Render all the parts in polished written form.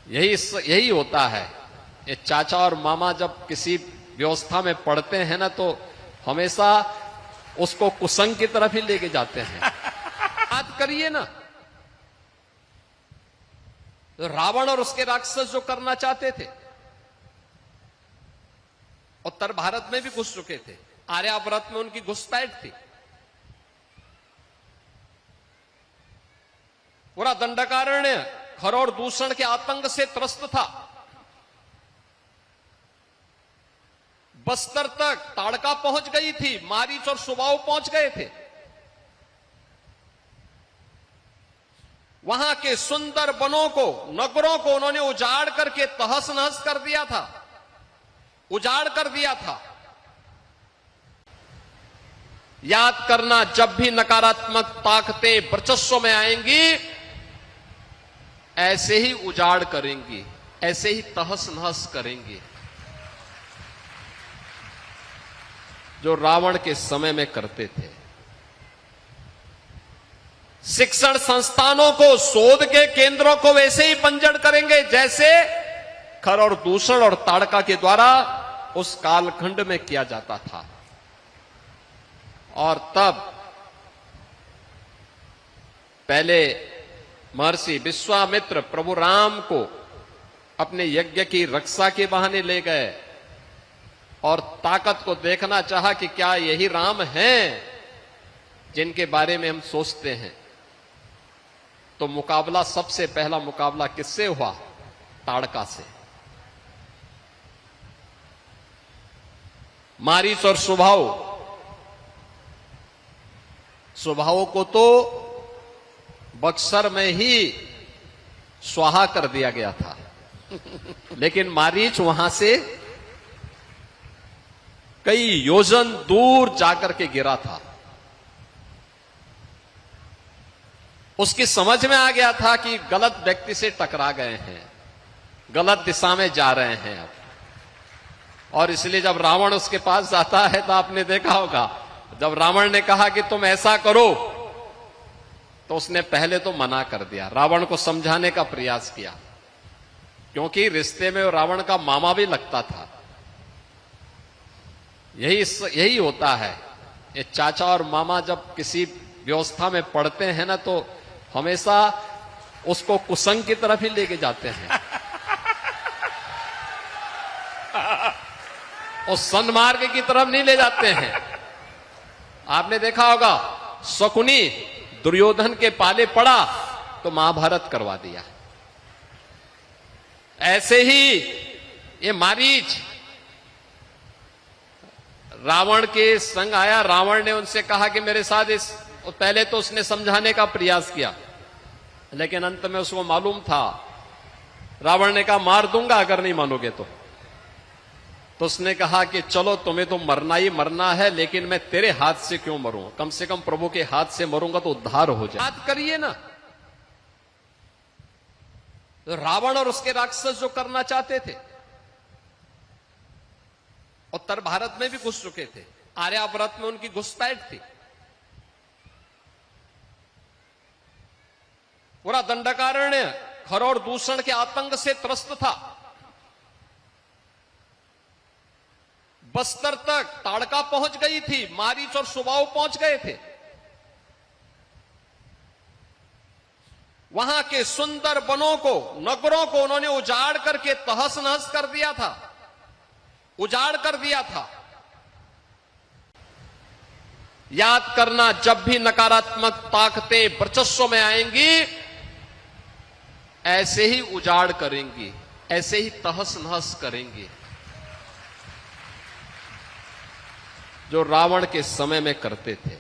यही होता है। ये चाचा और मामा जब किसी व्यवस्था में पढ़ते हैं ना, तो हमेशा उसको कुसंग की तरफ ही लेके जाते हैं। बात करिए ना, तो रावण और उसके राक्षस जो करना चाहते थे, उत्तर भारत में भी घुस चुके थे। आर्यावर्त में उनकी घुसपैठ थी। पूरा दंडकारण्य खर और दूषण के आतंक से त्रस्त था। बस्तर तक ताड़का पहुंच गई थी, मारीच और सुबाऊ पहुंच गए थे। वहां के सुंदर वनों को, नगरों को उन्होंने उजाड़ करके तहस नहस कर दिया था, उजाड़ कर दिया था। याद करना, जब भी नकारात्मक ताकतें वर्चस्व में आएंगी, ऐसे ही उजाड़ करेंगी, ऐसे ही तहस नहस करेंगी, जो रावण के समय में करते थे। शिक्षण संस्थानों को, शोध के केंद्रों को वैसे ही बंजर करेंगे जैसे खर और दूषण और ताड़का के द्वारा उस कालखंड में किया जाता था। और तब पहले महर्षि विश्वामित्र प्रभु राम को अपने यज्ञ की रक्षा के बहाने ले गए और ताकत को देखना चाहा कि क्या यही राम हैं जिनके बारे में हम सोचते हैं। तो मुकाबला, सबसे पहला मुकाबला किससे हुआ? ताड़का से। मारीच और सुबाहु को तो बक्सर में ही स्वाहा कर दिया गया था, लेकिन मारीच वहां से कई योजन दूर जाकर के गिरा था। उसकी समझ में आ गया था कि गलत व्यक्ति से टकरा गए हैं, गलत दिशा में जा रहे हैं अब। और इसलिए जब रावण उसके पास जाता है, तो आपने देखा होगा, जब रावण ने कहा कि तुम ऐसा करो, तो उसने पहले तो मना कर दिया, रावण को समझाने का प्रयास किया, क्योंकि रिश्ते में रावण का मामा भी लगता था। यही होता है। ये चाचा और मामा जब किसी व्यवस्था में पढ़ते हैं ना, तो हमेशा उसको कुसंग की तरफ ही लेके जाते हैं, और सन्मार्ग की तरफ नहीं ले जाते हैं। आपने देखा होगा, शकुनी दुर्योधन के पाले पड़ा तो महाभारत करवा दिया। ऐसे ही ये मारीच रावण के संग आया। रावण ने उनसे कहा कि मेरे साथ पहले तो उसने समझाने का प्रयास किया, लेकिन अंत में उसको मालूम था, रावण ने कहा मार दूंगा अगर नहीं मानोगे तो उसने कहा कि चलो तुम्हें तो मरना ही मरना है, लेकिन मैं तेरे हाथ से क्यों मरूं, कम से कम प्रभु के हाथ से मरूंगा तो उद्धार हो जाए। बात करिए ना, तो रावण और उसके राक्षस जो करना चाहते थे, उत्तर भारत में भी घुस चुके थे। आर्यावर्त में उनकी घुसपैठ थी। पूरा दंडकारण्य खर और दूषण के आतंक से त्रस्त था। बस्तर तक ताड़का पहुंच गई थी, मारीच और सुबाहु पहुंच गए थे। वहां के सुंदर वनों को, नगरों को उन्होंने उजाड़ करके तहस नहस कर दिया था, उजाड़ कर दिया था। याद करना, जब भी नकारात्मक ताकतें वर्चस्व में आएंगी, ऐसे ही उजाड़ करेंगी, ऐसे ही तहस नहस करेंगी, जो रावण के समय में करते थे।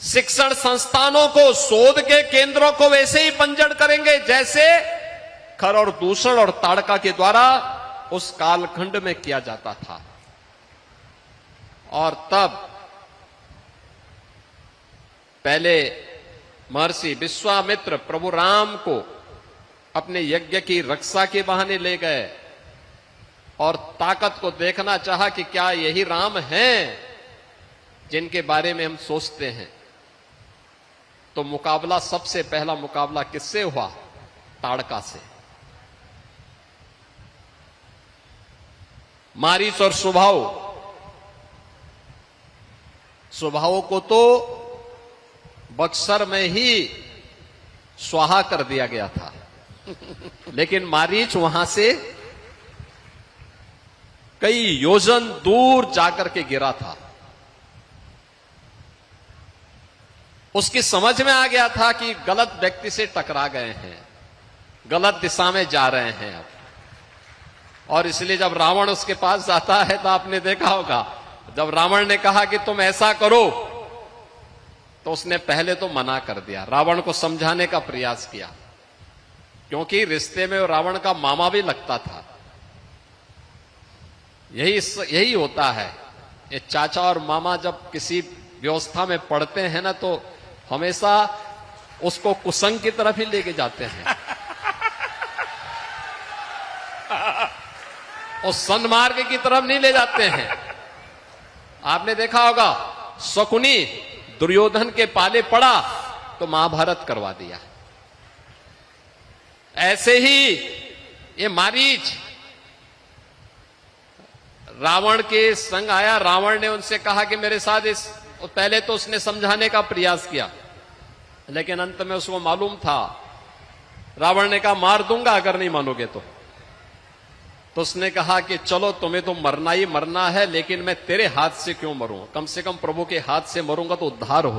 शिक्षण संस्थानों को, शोध के केंद्रों को वैसे ही बंजर करेंगे जैसे खर और दूषण और ताड़का के द्वारा उस कालखंड में किया जाता था। और तब पहले महर्षि विश्वामित्र प्रभु राम को अपने यज्ञ की रक्षा के बहाने ले गए और ताकत को देखना चाहा कि क्या यही राम हैं जिनके बारे में हम सोचते हैं। तो मुकाबला, सबसे पहला मुकाबला किससे हुआ? ताड़का से। मारीच और स्वभाव को तो बक्सर में ही स्वाहा कर दिया गया था, लेकिन मारीच वहां से कई योजन दूर जाकर के गिरा था। उसकी समझ में आ गया था कि गलत व्यक्ति से टकरा गए हैं, गलत दिशा में जा रहे हैं अब। और इसलिए जब रावण उसके पास जाता है तो आपने देखा होगा, जब रावण ने कहा कि तुम ऐसा करो, तो उसने पहले तो मना कर दिया, रावण को समझाने का प्रयास किया, क्योंकि रिश्ते में रावण का मामा भी लगता था। यही होता है, ये चाचा और मामा जब किसी व्यवस्था में पड़ते हैं ना, तो हमेशा उसको कुसंग की तरफ ही लेके जाते हैं और सन्मार्ग की तरफ नहीं ले जाते हैं। आपने देखा होगा, शकुनी दुर्योधन के पाले पड़ा तो महाभारत करवा दिया। ऐसे ही ये मारीच रावण के संग आया। रावण ने उनसे कहा कि मेरे साथ पहले तो उसने समझाने का प्रयास किया, लेकिन अंत में उसको मालूम था, रावण ने कहा मार दूंगा अगर नहीं मानोगे तो उसने कहा कि चलो तुम्हें तो मरना ही मरना है, लेकिन मैं तेरे हाथ से क्यों मरूं, कम से कम प्रभु के हाथ से मरूंगा तो उद्धार हो